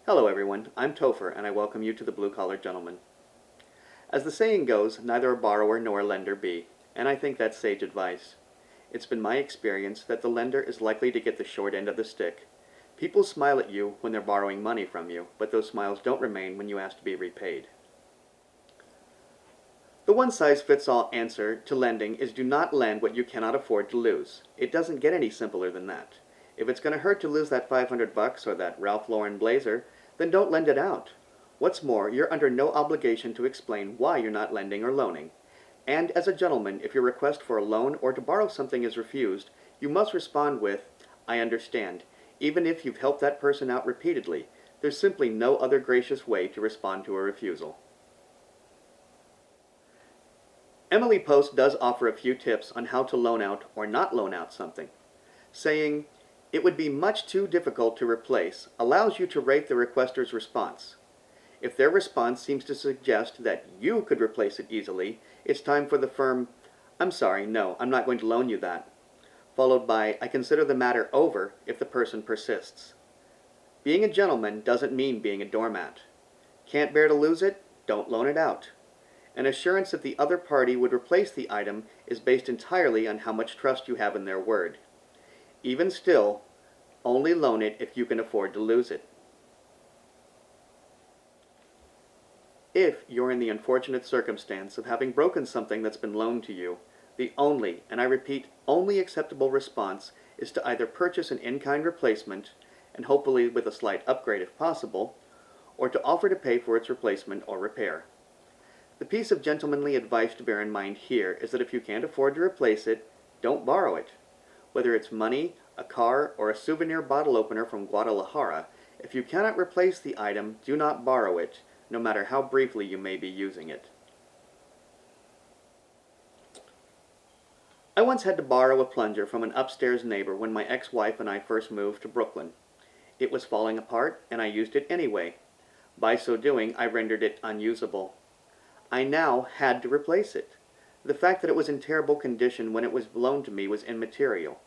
Hello everyone, I'm Topher and I welcome you to the Blue Collar Gentleman. As the saying goes, neither a borrower nor a lender be, and I think that's sage advice. It's been my experience that the lender is likely to get the short end of the stick. People smile at you when they're borrowing money from you, but those smiles don't remain when you ask to be repaid. The one-size-fits-all answer to lending is do not lend what you cannot afford to lose. It doesn't get any simpler than that. If it's going to hurt to lose that $500 or that Ralph Lauren blazer, then don't lend it out. What's more, you're under no obligation to explain why you're not lending or loaning. And as a gentleman, if your request for a loan or to borrow something is refused, you must respond with, "I understand," even if you've helped that person out repeatedly. There's simply no other gracious way to respond to a refusal. Emily Post does offer a few tips on how to loan out or not loan out something, saying, "It would be much too difficult to replace," allows you to rate the requester's response. If their response seems to suggest that you could replace it easily, it's time for the firm, "I'm sorry, no, I'm not going to loan you that," followed by, "I consider the matter over," if the person persists. Being a gentleman doesn't mean being a doormat. Can't bear to lose it? Don't loan it out. An assurance that the other party would replace the item is based entirely on how much trust you have in their word. Even still, only loan it if you can afford to lose it. If you're in the unfortunate circumstance of having broken something that's been loaned to you, the only, and I repeat, only acceptable response is to either purchase an in-kind replacement, and hopefully with a slight upgrade if possible, or to offer to pay for its replacement or repair. The piece of gentlemanly advice to bear in mind here is that if you can't afford to replace it, don't borrow it. Whether it's money, a car, or a souvenir bottle opener from Guadalajara, if you cannot replace the item, do not borrow it, no matter how briefly you may be using it. I once had to borrow a plunger from an upstairs neighbor when my ex-wife and I first moved to Brooklyn. It was falling apart, and I used it anyway. By so doing, I rendered it unusable. I now had to replace it. The fact that it was in terrible condition when it was loaned to me was immaterial.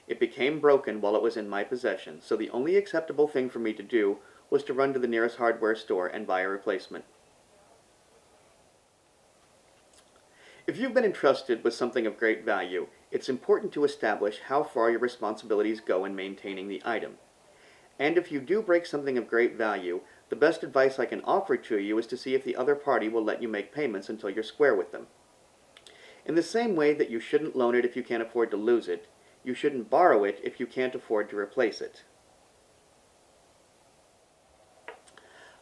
It became broken while it was in my possession, so the only acceptable thing for me to do was to run to the nearest hardware store and buy a replacement. If you've been entrusted with something of great value, it's important to establish how far your responsibilities go in maintaining the item. And if you do break something of great value, the best advice I can offer to you is to see if the other party will let you make payments until you're square with them. In the same way that you shouldn't loan it if you can't afford to lose it, you shouldn't borrow it if you can't afford to replace it.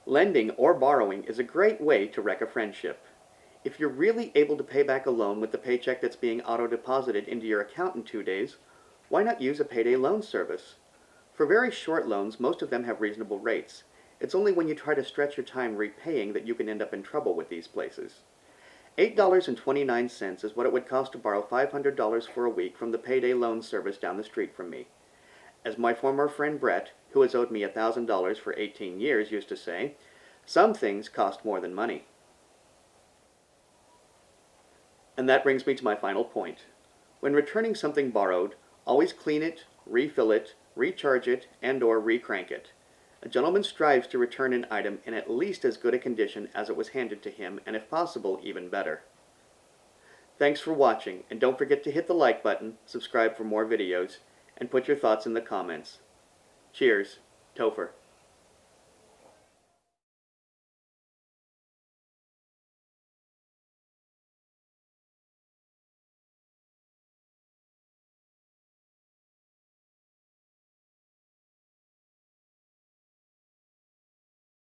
Lending or borrowing is a great way to wreck a friendship. If you're really able to pay back a loan with the paycheck that's being auto-deposited into your account in 2 days, why not use a payday loan service? For very short loans, most of them have reasonable rates. It's only when you try to stretch your time repaying that you can end up in trouble with these places. $8.29 is what it would cost to borrow $500 for a week from the payday loan service down the street from me. As my former friend Brett, who has owed me $1,000 for 18 years, used to say, some things cost more than money. And that brings me to my final point. When returning something borrowed, always clean it, refill it, recharge it, and/or recrank it. A gentleman strives to return an item in at least as good a condition as it was handed to him, and if possible, even better. Thanks for watching, and don't forget to hit the like button, subscribe for more videos, and put your thoughts in the comments. Cheers, Topher.